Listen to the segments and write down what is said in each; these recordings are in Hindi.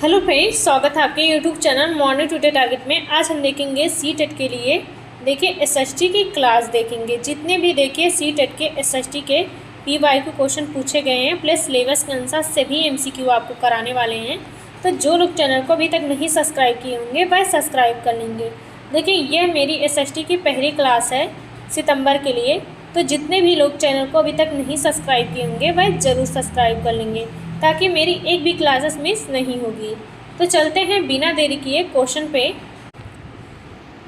हेलो फ्रेंड्स, स्वागत है आपके YouTube channel morning today target में। आज हम देखेंगे सी टेट के लिए देखिए एसएसटी की क्लास देखेंगे। जितने भी देखिए सी टेट के एसएसटी के पीवाईक्यू क्वेश्चन पूछे गए हैं प्लस सिलेबस के अनुसार सभी एमसीक्यू आपको कराने वाले हैं। तो जो लोग चैनल को अभी तक नहीं सब्सक्राइब किए होंगे वह सब्सक्राइब कर लेंगे। देखिए यह मेरी एसएसटी की पहली क्लास है सितंबर के लिए। तो जितने भी लोग चैनल को अभी तक नहीं सब्सक्राइब किए होंगे वह ज़रूर सब्सक्राइब कर लेंगे ताकि मेरी एक भी क्लासेस मिस नहीं होगी। तो चलते हैं बिना देरी किए क्वेश्चन पे।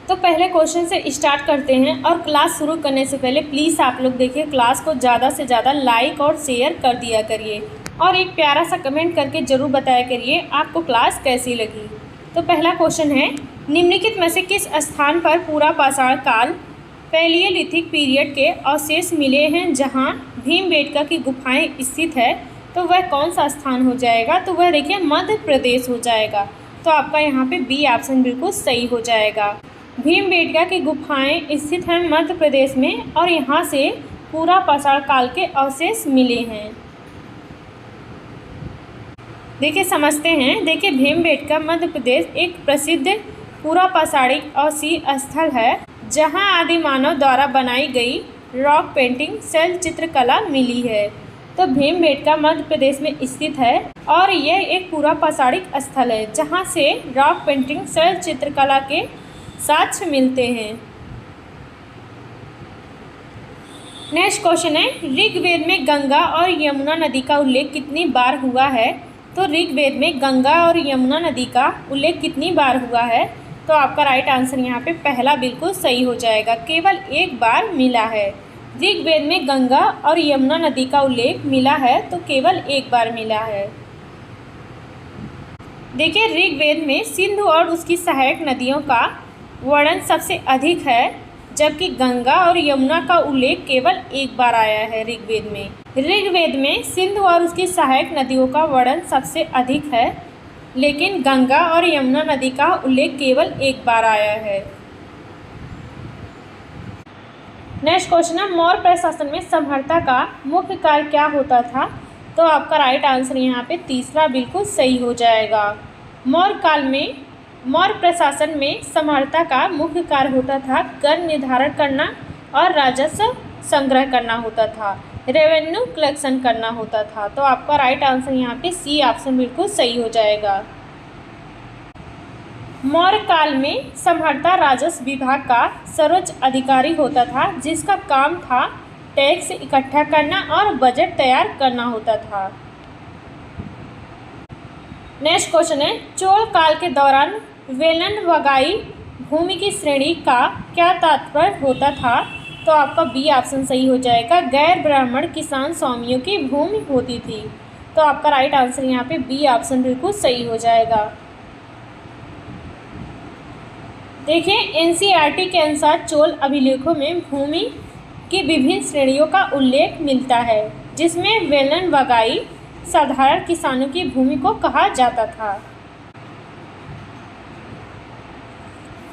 तो पहले क्वेश्चन से स्टार्ट करते हैं। और क्लास शुरू करने से पहले प्लीज़ आप लोग देखिए क्लास को ज़्यादा से ज़्यादा लाइक और शेयर कर दिया करिए और एक प्यारा सा कमेंट करके ज़रूर बताया करिए आपको क्लास कैसी लगी। तो पहला क्वेश्चन है, निम्नलिखित में से किस स्थान पर पूरा पाषाण काल पैलियोलिथिक पीरियड के अवशेष मिले हैं जहाँ भीमबेटका की गुफाएँ स्थित है? तो वह कौन सा स्थान हो जाएगा? तो वह देखिए मध्य प्रदेश हो जाएगा। तो आपका यहाँ पे बी ऑप्शन बिल्कुल सही हो जाएगा। भीमबेटका की गुफाएं स्थित हैं मध्य प्रदेश में और यहाँ से पूरा पाषाण काल के अवशेष मिले हैं। देखिए समझते हैं। देखिए भीमबेटका मध्य प्रदेश एक प्रसिद्ध पूरा पाषाणिक अवशेष स्थल है जहाँ आदि मानव द्वारा बनाई गई रॉक पेंटिंग शैल चित्रकला मिली है। तो भीमबेटका मध्य प्रदेश में स्थित है और यह एक पूरा पाषाणिक स्थल है जहां से रॉक पेंटिंग शैल चित्रकला के साक्ष्य मिलते हैं। नेक्स्ट क्वेश्चन है, ऋग्वेद में गंगा और यमुना नदी का उल्लेख कितनी बार हुआ है? तो ऋग्वेद में गंगा और यमुना नदी का उल्लेख कितनी बार हुआ है? तो आपका राइट आंसर यहाँ पे पहला बिल्कुल सही हो जाएगा, केवल एक बार मिला है। ऋग्वेद में गंगा और यमुना नदी का उल्लेख मिला है तो केवल एक बार मिला है। देखिए ऋग्वेद में सिंधु और उसकी सहायक नदियों का वर्णन सबसे अधिक है जबकि गंगा और यमुना का उल्लेख केवल एक बार आया है। ऋग्वेद में सिंधु और उसकी सहायक नदियों का वर्णन सबसे अधिक है लेकिन गंगा और यमुना नदी का उल्लेख केवल एक बार आया है। नेक्स्ट क्वेश्चन है, मौर्य प्रशासन में समहर्ता का मुख्य कार्य क्या होता था? तो आपका राइट आंसर यहाँ पे तीसरा बिल्कुल सही हो जाएगा। मौर्य काल में मौर्य प्रशासन में समहर्ता का मुख्य कार्य होता था कर निर्धारण करना और राजस्व संग्रह करना होता था, रेवेन्यू कलेक्शन करना होता था। तो आपका राइट आंसर यहाँ पे सी ऑप्शन बिल्कुल सही हो जाएगा। मौर्य काल में समहर्ता राजस्व विभाग का सर्वोच्च अधिकारी होता था जिसका काम था टैक्स इकट्ठा करना और बजट तैयार करना होता था। नेक्स्ट क्वेश्चन है, चोल काल के दौरान वेलनवगाई भूमि की श्रेणी का क्या तात्पर्य होता था? तो आपका बी ऑप्शन सही हो जाएगा, गैर ब्राह्मण किसान स्वामियों की भूमि होती थी। तो आपका राइट आंसर यहाँ पे बी ऑप्शन बिल्कुल सही हो जाएगा। देखिए एनसीईआरटी के अनुसार चोल अभिलेखों में भूमि की विभिन्न श्रेणियों का उल्लेख मिलता है जिसमें वेलनवगाई साधारण किसानों की भूमि को कहा जाता था।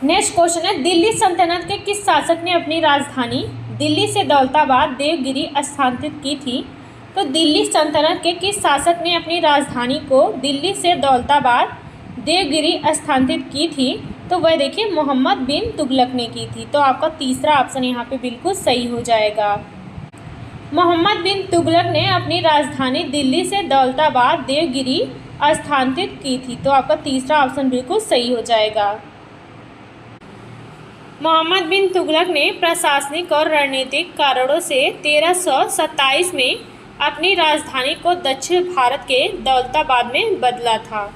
नेक्स्ट क्वेश्चन है, दिल्ली सल्तनत के किस शासक ने अपनी राजधानी दिल्ली से दौलताबाद देवगिरी स्थानांतरित की थी? तो दिल्ली सल्तनत के किस शासक ने अपनी राजधानी को दिल्ली से दौलताबाद देवगिरी स्थानांतरित की थी? तो वह देखिए मोहम्मद बिन तुगलक ने की थी। तो आपका तीसरा ऑप्शन यहाँ पे बिल्कुल सही हो जाएगा। मोहम्मद बिन तुगलक ने अपनी राजधानी दिल्ली से दौलताबाद देवगिरी स्थानांतरित की थी। तो आपका तीसरा ऑप्शन बिल्कुल सही हो जाएगा। मोहम्मद बिन तुगलक ने प्रशासनिक और रणनीतिक कारणों से 1327 में अपनी राजधानी को दक्षिण भारत के दौलताबाद में बदला था।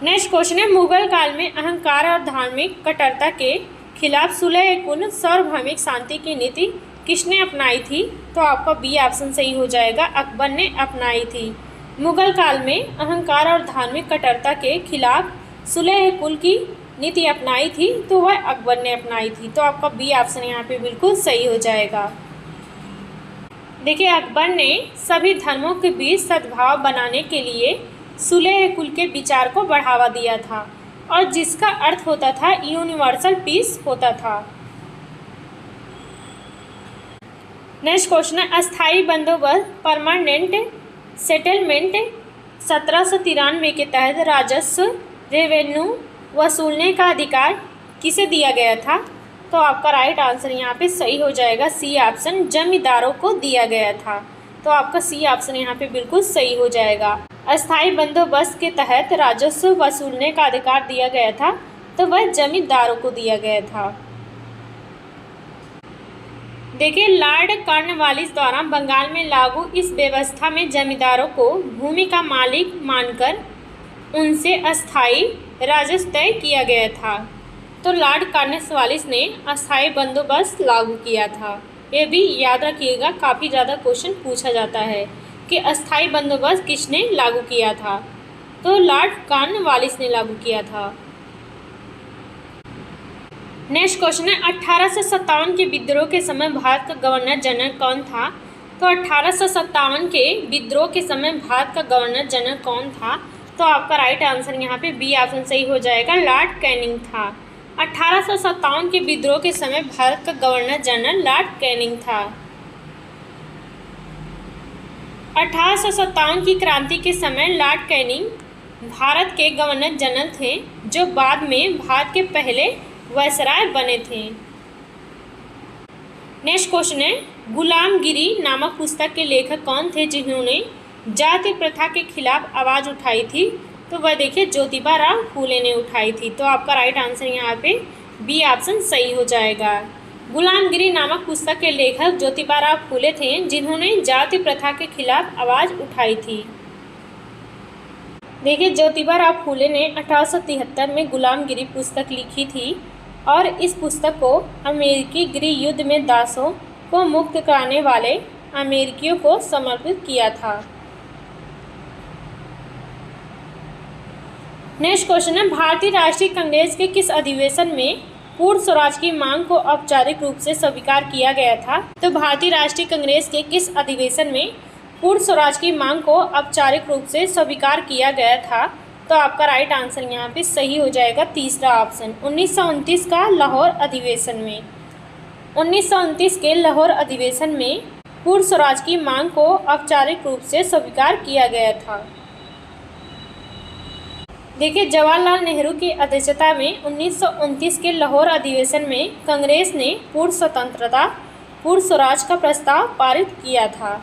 नेक्स्ट क्वेश्चन है, मुगल काल में अहंकार और धार्मिक कट्टरता के खिलाफ सुलह-ए-कुल सार्वभौमिक शांति की नीति किसने अपनाई थी? तो आपका बी ऑप्शन सही हो जाएगा, अकबर ने अपनाई थी। मुगल काल में अहंकार और धार्मिक कट्टरता के खिलाफ सुलह-ए-कुल की नीति अपनाई थी तो वह अकबर ने अपनाई थी। तो आपका बी ऑप्शन यहाँ पे बिल्कुल सही हो जाएगा। देखिए अकबर ने सभी धर्मों के बीच सद्भाव बनाने के लिए सुलह-ए-कुल के विचार को बढ़ावा दिया था और जिसका अर्थ होता था यूनिवर्सल पीस होता था। नेक्स्ट क्वेश्चन है, अस्थाई बंदोबस्त परमानेंट सेटलमेंट 1793 के तहत राजस्व रेवेन्यू वसूलने का अधिकार किसे दिया गया था? तो आपका राइट आंसर यहाँ पे सही हो जाएगा सी ऑप्शन, जमींदारों को दिया गया था। तो आपका सी ऑप्शन यहाँ पे बिल्कुल सही हो जाएगा। अस्थायी बंदोबस्त के तहत राजस्व वसूलने का अधिकार दिया गया था, तो वह जमींदारों को दिया गया था। देखिए, लॉर्ड कॉर्नवालिस द्वारा बंगाल में लागू इस व्यवस्था में जमींदारों को भूमि का मालिक मानकर उनसे अस्थायी राजस्व तय किया गया था। तो लॉर्ड कॉर्नवालिस ने अस्थायी बंदोबस्त लागू किया था। ये भी याद रखिएगा, काफ़ी ज़्यादा क्वेश्चन पूछा जाता है कि अस्थायी बंदोबस्त किसने लागू किया था? तो लॉर्ड कॉर्नवालिस ने लागू किया था। नेक्स्ट क्वेश्चन है 1857 के विद्रोह के समय भारत का गवर्नर जनरल कौन था? तो 1857 के विद्रोह के समय भारत का गवर्नर जनरल कौन था? तो आपका राइट आंसर यहाँ पे बी ऑप्शन सही हो जाएगा, लॉर्ड कैनिंग था। 1857 के विद्रोह के समय भारत का गवर्नर जनरल लॉर्ड कैनिंग था। 1857 की क्रांति के समय लॉर्ड कैनिंग भारत के गवर्नर जनरल थे, जो बाद में भारत के पहले वायसराय बने थे। नेक्स्ट क्वेश्चन है गुलामगिरी नामक पुस्तक के लेखक कौन थे जिन्होंने जाति प्रथा के खिलाफ आवाज़ उठाई थी? तो वह देखिए ज्योतिबा राव फूले ने उठाई थी। तो आपका राइट आंसर यहाँ पे बी ऑप्शन सही हो जाएगा। गुलामगिरी नामक पुस्तक के लेखक ज्योतिबा राव फूले थे, जिन्होंने जाति प्रथा के खिलाफ आवाज़ उठाई थी। देखिए, ज्योतिबा राव फूले ने 1873 में गुलामगिरी पुस्तक लिखी थी और इस पुस्तक को अमेरिकी गृह युद्ध में दासों को मुक्त कराने वाले अमेरिकियों को समर्पित किया था। नेक्स्ट क्वेश्चन है भारतीय राष्ट्रीय कांग्रेस के किस अधिवेशन में पूर्ण स्वराज की मांग को औपचारिक रूप से स्वीकार किया गया था? तो भारतीय राष्ट्रीय कांग्रेस के किस अधिवेशन में पूर्ण स्वराज की मांग को औपचारिक रूप से स्वीकार किया गया था? तो आपका राइट आंसर यहाँ पे सही हो जाएगा तीसरा ऑप्शन, 1929 का लाहौर अधिवेशन में। 1929 के लाहौर अधिवेशन में पूर्ण स्वराज की मांग को औपचारिक रूप से स्वीकार किया गया था। देखिए, जवाहरलाल नेहरू की अध्यक्षता में 1929 के लाहौर अधिवेशन में कांग्रेस ने पूर्ण स्वतंत्रता पूर्ण स्वराज का प्रस्ताव पारित किया था।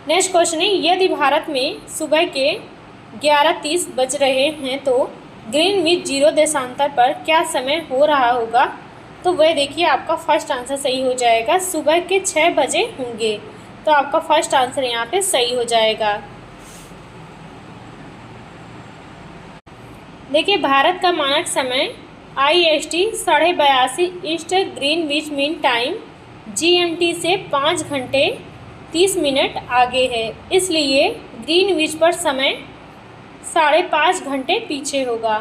नेक्स्ट क्वेश्चन है यदि भारत में सुबह के 11:30 बज रहे हैं तो ग्रीनविच जीरो देशांतर पर क्या समय हो रहा होगा? तो वह देखिए आपका फर्स्ट आंसर सही हो जाएगा, सुबह के 6 बजे होंगे। तो आपका फर्स्ट आंसर यहाँ पे सही हो जाएगा। देखिए, भारत का मानक समय IST 82:30 east Greenwich mean time GMT से 5 घंटे 30 मिनट आगे है, इसलिए ग्रीनविच पर समय 5.5 घंटे पीछे होगा।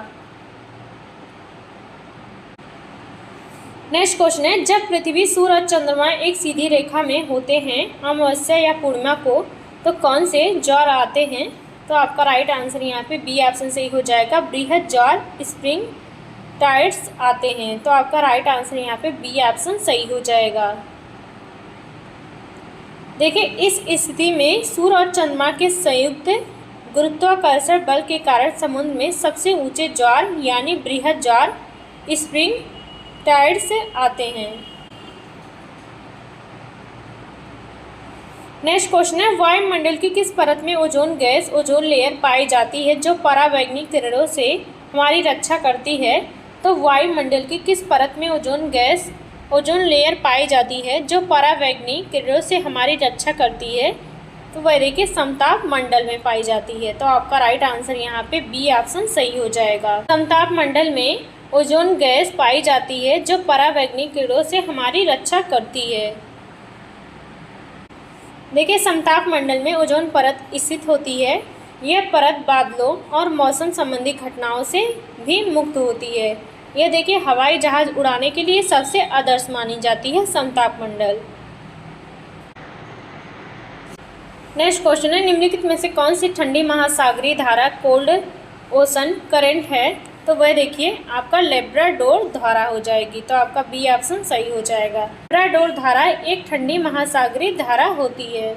नेक्स्ट क्वेश्चन है जब पृथ्वी, सूर्य और चंद्रमा एक सीधी रेखा में होते हैं अमावस्या या पूर्णिमा को, तो कौन से ज्वार आते हैं? तो आपका राइट आंसर यहाँ पे बी ऑप्शन सही हो जाएगा, बृहद ज्वार स्प्रिंग टाइड्स आते हैं। तो आपका राइट आंसर यहाँ पे बी ऑप्शन सही हो जाएगा। देखिए, इस स्थिति में सूर्य और चंद्रमा के संयुक्त गुरुत्वाकर्षण बल के कारण समुद्र में सबसे ऊंचे ज्वार यानी बृहद ज्वार स्प्रिंग टाइड्स आते हैं। नेक्स्ट क्वेश्चन है वायुमंडल की किस परत में ओजोन गैस ओजोन लेयर पाई जाती है जो परावैंगनिक किरणों से हमारी रक्षा करती है? तो वायुमंडल की किस परत में ओजोन गैस ओजोन लेयर पाई जाती है जो परावैंगनिक किरणों से हमारी रक्षा करती है? तो वह देखिए समताप मंडल में पाई जाती है। तो आपका राइट आंसर यहाँ पे बी ऑप्शन सही हो जाएगा। समताप मंडल में ओजोन गैस पाई जाती है जो परावैंगनिक किरणों से हमारी रक्षा करती है। देखिए, समताप मंडल में ओजोन परत स्थित होती है। यह परत बादलों और मौसम संबंधी घटनाओं से भी मुक्त होती है। यह देखिए हवाई जहाज उड़ाने के लिए सबसे आदर्श मानी जाती है समताप मंडल। नेक्स्ट क्वेश्चन है निम्नलिखित में से कौन सी ठंडी महासागरीय धारा कोल्ड ओशन करंट है? तो वह देखिए आपका लेब्राडोर धारा हो जाएगी। तो आपका बी ऑप्शन सही हो जाएगा। लेब्राडोर धारा एक ठंडी महासागरीय धारा होती है।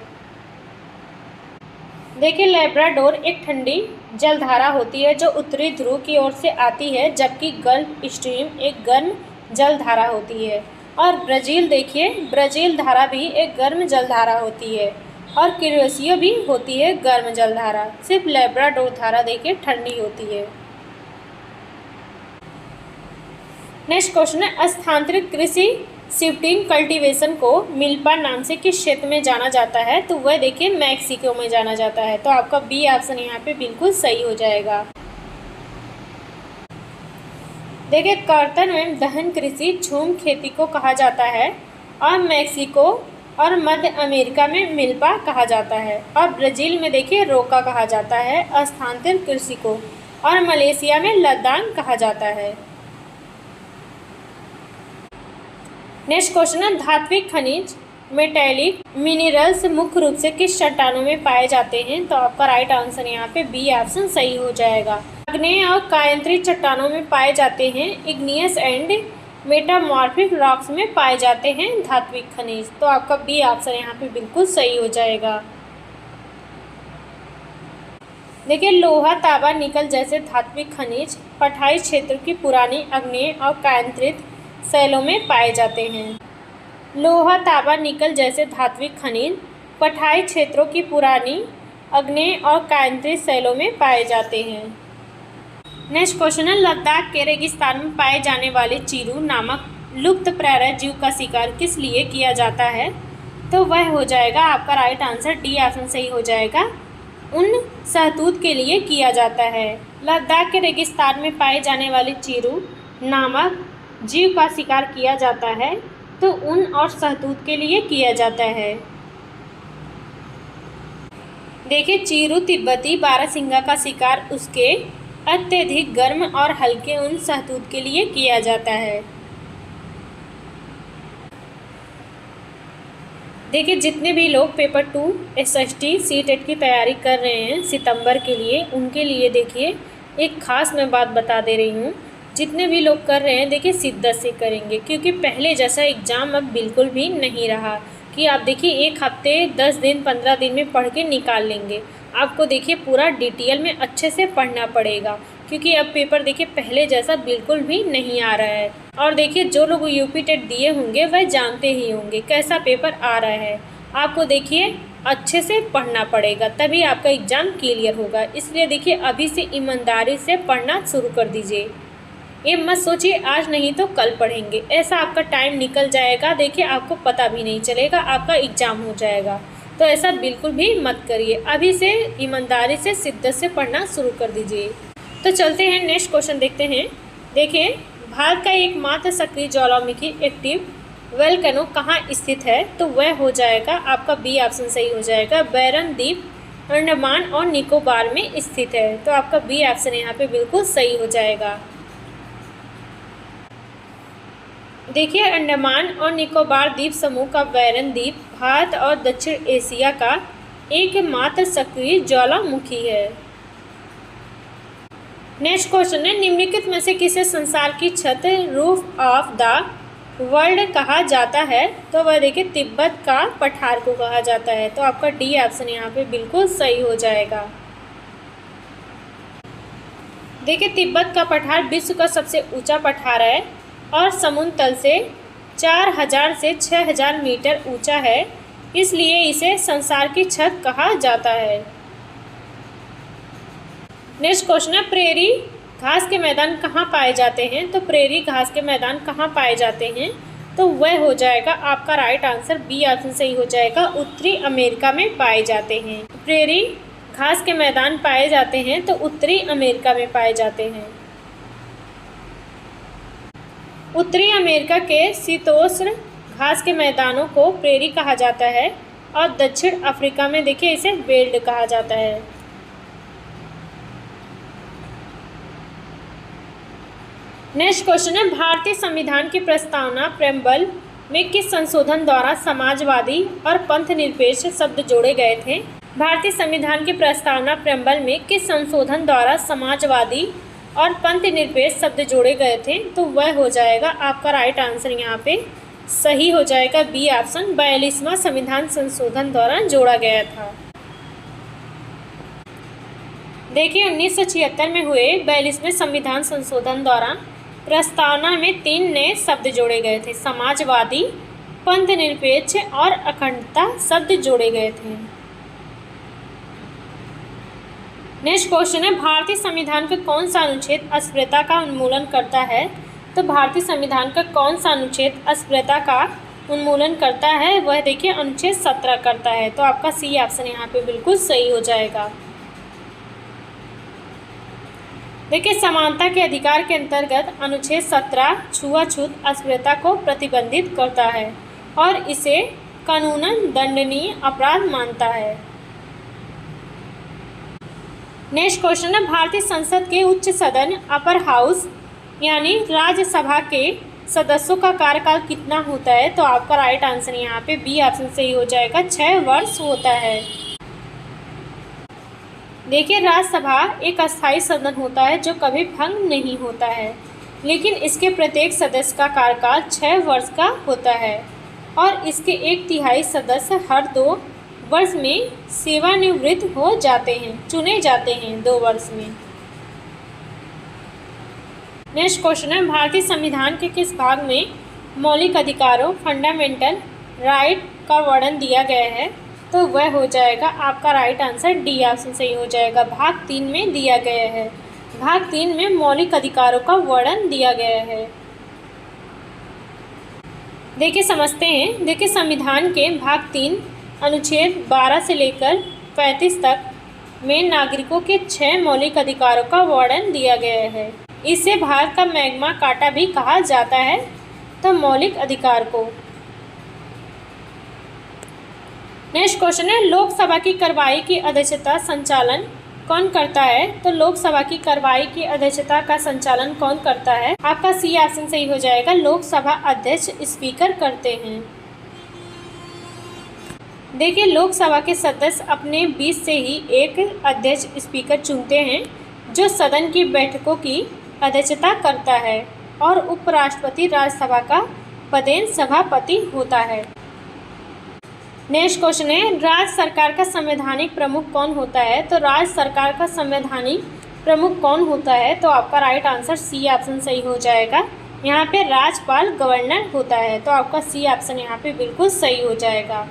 देखिए लेब्राडोर एक ठंडी जलधारा होती है जो उत्तरी ध्रुव की ओर से आती है, जबकि गल्फ स्ट्रीम एक गर्म जलधारा होती है। और ब्राज़ील देखिए, ब्राज़ील धारा भी एक गर्म जलधारा होती है और क्रोएशिया भी होती है गर्म जलधारा। सिर्फ लेब्राडोर धारा देखिए ठंडी होती है। नेक्स्ट क्वेश्चन है, स्थानांतरित कृषि शिफ्टिंग कल्टीवेशन को मिल्पा नाम से किस क्षेत्र में जाना जाता है? तो वह देखिए मैक्सिको में जाना जाता है। तो आपका बी ऑप्शन यहाँ पे बिल्कुल सही हो जाएगा। देखिए कर्तन एवं दहन कृषि झूम खेती को कहा जाता है और मैक्सिको और मध्य अमेरिका में मिल्पा कहा जाता है और ब्राज़ील में देखिए रोका कहा जाता है स्थानांतरित कृषि को और मलेशिया में लद्दान कहा जाता है। नेक्स्ट क्वेश्चन है, धात्विक खनिज मेटेलिक मिनरल्स मुख्य रूप से किस चट्टानों में पाए जाते हैं? तो आपका राइट आंसर यहाँ पे बी ऑप्शन सही हो जाएगा। आग्नेय और कायांतरित चट्टानों में पाए जाते हैं। इग्नियस एंड मेटामॉर्फिक रॉक्स में पाए जाते हैं धात्विक खनिज। तो आपका बी ऑप्शन यहाँ पे बिल्कुल सही हो जाएगा। देखिए लोहा तांबा निकल जैसे धात्विक खनिज पठाई क्षेत्र की पुरानी आग्नेय और कायांतरित शैलों में पाए जाते हैं। लोहा तांबा निकल जैसे धात्विक खनिज पठाई क्षेत्रों की पुरानी आग्नेय और कायांतरित शैलों में पाए जाते हैं। नेक्स्ट क्वेश्चन है, लद्दाख के रेगिस्तान में पाए जाने वाले चीरू नामक लुप्तप्राय जीव का शिकार किस लिए किया जाता है? तो वह हो जाएगा आपका राइट आंसर डी ऑप्शन सही हो जाएगा। उन सहतूत के लिए किया जाता है। लद्दाख के रेगिस्तान में पाए जाने वाले चीरू नामक जीव का शिकार किया जाता है, तो ऊन और शहतूत के लिए किया जाता है। देखिए चीरू तिब्बती बारहसिंगा का शिकार उसके अत्यधिक गर्म और हल्के ऊन शहतूत के लिए किया जाता है। देखिए जितने भी लोग पेपर 2 SST CTET की तैयारी कर रहे हैं सितंबर के लिए, उनके लिए देखिए एक खास मैं बात बता दे रही हूँ। जितने भी लोग कर रहे हैं देखिए शिद्दत से करेंगे, क्योंकि पहले जैसा एग्ज़ाम अब बिल्कुल भी नहीं रहा कि आप देखिए एक हफ्ते 10 दिन 15 दिन में पढ़ के निकाल लेंगे। आपको देखिए पूरा डिटेल में अच्छे से पढ़ना पड़ेगा, क्योंकि अब पेपर देखिए पहले जैसा बिल्कुल भी नहीं आ रहा है। और देखिए जो लोग UP टेट दिए होंगे वह जानते ही होंगे कैसा पेपर आ रहा है। आपको देखिए अच्छे से पढ़ना पड़ेगा, तभी आपका एग्ज़ाम क्लियर होगा। इसलिए देखिए अभी से ईमानदारी से पढ़ना शुरू कर दीजिए। ये मत सोचिए आज नहीं तो कल पढ़ेंगे, ऐसा आपका टाइम निकल जाएगा, देखिए आपको पता भी नहीं चलेगा, आपका एग्ज़ाम हो जाएगा। तो ऐसा बिल्कुल भी मत करिए, अभी से ईमानदारी से शिद्दत से पढ़ना शुरू कर दीजिए। तो चलते हैं नेक्स्ट क्वेश्चन देखते हैं। देखिए भारत का एकमात्र सक्रिय ज्वालामुखी एक्टिव वोल्केनो कहाँ स्थित है? तो वह हो जाएगा आपका बी ऑप्शन सही हो जाएगा। बैरन द्वीप अंडमान और निकोबार में स्थित है। तो आपका बी ऑप्शन यहाँ पे बिल्कुल सही हो जाएगा। देखिए अंडमान और निकोबार द्वीप समूह का बैरन द्वीप भारत और दक्षिण एशिया का एकमात्र सक्रिय ज्वालामुखी है। नेक्स्ट क्वेश्चन है, निम्नलिखित में से किसे संसार की छत रूफ ऑफ द वर्ल्ड कहा जाता है? तो वह देखिए तिब्बत का पठार को कहा जाता है। तो आपका डी ऑप्शन यहाँ पे बिल्कुल सही हो जाएगा। देखिए तिब्बत का पठार विश्व का सबसे ऊंचा पठार है और समुद्र तल से 4000 से 6000 मीटर ऊंचा है, इसलिए इसे संसार की छत कहा जाता है। नेक्स्ट क्वेश्चन है, प्रेरी घास के मैदान कहाँ पाए जाते हैं? तो प्रेरी घास के मैदान कहाँ पाए जाते हैं? तो वह हो जाएगा आपका राइट आंसर बी ऑप्शन सही हो जाएगा। उत्तरी अमेरिका में पाए जाते हैं। प्रेरी घास के मैदान पाए जाते हैं तो उत्तरी अमेरिका में पाए जाते हैं। उत्तरी अमेरिका के शीतोष्ण घास के मैदानों को प्रेरी कहा जाता है और दक्षिण अफ्रीका में देखिए इसे वेल्ड कहा जाता है। नेक्स्ट क्वेश्चन है, भारतीय संविधान की प्रस्तावना प्रेम्बल में किस संशोधन द्वारा समाजवादी और पंथ निरपेक्ष शब्द जोड़े गए थे? भारतीय संविधान की प्रस्तावना प्रेम्बल में किस संशोधन द्वारा समाजवादी और पंथ निरपेक्ष शब्द जोड़े गए थे, तो वह हो जाएगा आपका राइट आंसर यहाँ पे सही हो जाएगा बी ऑप्शन, 42वां संविधान संशोधन द्वारा जोड़ा गया था। देखिए 1976 में हुए 42वें संविधान संशोधन द्वारा प्रस्तावना में 3 नए शब्द जोड़े गए थे, समाजवादी, पंथ निरपेक्ष और अखंडता शब्द जोड़े गए थे। नेक्स्ट क्वेश्चन है, भारतीय संविधान का कौन सा अनुच्छेद अस्पृश्यता का उन्मूलन करता है? तो भारतीय संविधान का कौन सा अनुच्छेद अस्पृश्यता का उन्मूलन करता है? वह देखिए अनुच्छेद 17 करता है, तो आपका सी ऑप्शन यहाँ पे बिल्कुल सही हो जाएगा। देखिए समानता के अधिकार के अंतर्गत अनुच्छेद 17 छुआछूत अस्पृश्यता को प्रतिबंधित करता है और इसे कानूनन दंडनीय अपराध मानता है। नेक्स्ट क्वेश्चन है, भारतीय संसद के उच्च सदन अपर हाउस यानी राज्यसभा के सदस्यों का कार्यकाल कितना होता है? तो आपका राइट आंसर यहाँ पे बी ऑप्शन सही हो जाएगा, 6 वर्ष होता है। देखिए राज्यसभा एक अस्थायी सदन होता है जो कभी भंग नहीं होता है, लेकिन इसके प्रत्येक सदस्य का कार्यकाल 6 वर्ष का होता है और इसके 1/3 सदस्य हर 2 वर्ष में सेवानिवृत्त हो जाते हैं, चुने जाते हैं 2 वर्ष में। नेक्स्ट क्वेश्चन है, भारतीय संविधान के किस भाग में मौलिक अधिकारों फंडामेंटल राइट का वर्णन दिया गया है? तो वह हो जाएगा आपका राइट आंसर डी ऑप्शन सही हो जाएगा, भाग 3 में दिया गया है। भाग 3 में मौलिक अधिकारों का वर्णन दिया गया है। देखिए समझते हैं। देखिए संविधान के भाग 3 अनुच्छेद 12 से लेकर 35 तक में नागरिकों के 6 मौलिक अधिकारों का वर्णन दिया गया है। इसे भारत का मैग्ना कार्टा भी कहा जाता है, तो मौलिक अधिकार को। नेक्स्ट क्वेश्चन है, लोकसभा की कार्यवाही की अध्यक्षता संचालन कौन करता है? तो लोकसभा की कार्यवाही की अध्यक्षता का संचालन कौन करता है? आपका सी ऑप्शन सही हो जाएगा, लोकसभा अध्यक्ष स्पीकर करते हैं। देखिए लोकसभा के सदस्य अपने बीच से ही एक अध्यक्ष स्पीकर चुनते हैं जो सदन की बैठकों की अध्यक्षता करता है और उपराष्ट्रपति राज्यसभा का पदेन सभापति होता है। नेक्स्ट क्वेश्चन है, राज्य सरकार का संवैधानिक प्रमुख कौन होता है? तो राज्य सरकार का संवैधानिक प्रमुख कौन होता है? तो आपका राइट आंसर सी ऑप्शन सही हो जाएगा, यहाँ पे राज्यपाल गवर्नर होता है, तो आपका सी ऑप्शन यहाँ पे बिल्कुल सही हो जाएगा।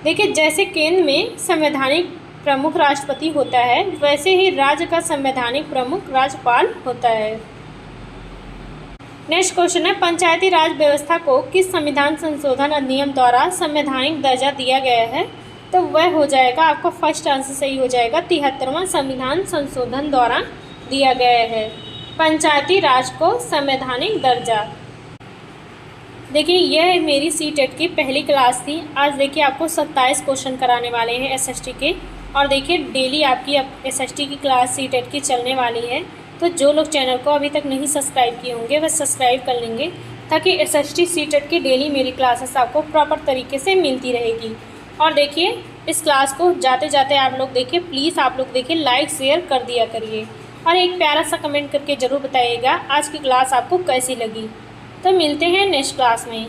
देखिए जैसे केंद्र में संवैधानिक प्रमुख राष्ट्रपति होता है, वैसे ही राज्य का संवैधानिक प्रमुख राज्यपाल होता है। नेक्स्ट क्वेश्चन है, पंचायती राज व्यवस्था को किस संविधान संशोधन अधिनियम द्वारा संवैधानिक दर्जा दिया गया है? तो वह हो जाएगा आपका फर्स्ट आंसर सही हो जाएगा, 73वां संविधान संशोधन द्वारा दिया गया है पंचायती राज को संवैधानिक दर्जा। देखिए यह मेरी सी-टेट की पहली क्लास थी। आज देखिए आपको 27 क्वेश्चन कराने वाले हैं एसएसटी के, और देखिए डेली आपकी एसएसटी की क्लास सी-टेट की चलने वाली है। तो जो लोग चैनल को अभी तक नहीं सब्सक्राइब किए होंगे वह सब्सक्राइब कर लेंगे, ताकि एसएसटी सी-टेट की डेली मेरी क्लासेस आपको प्रॉपर तरीके से मिलती रहेगी। और देखिए इस क्लास को जाते जाते आप लोग देखिए, प्लीज़ आप लोग देखिए लाइक शेयर कर दिया करिए और एक प्यारा सा कमेंट करके ज़रूर बताइएगा आज की क्लास आपको कैसी लगी। तो मिलते हैं नेक्स्ट क्लास में।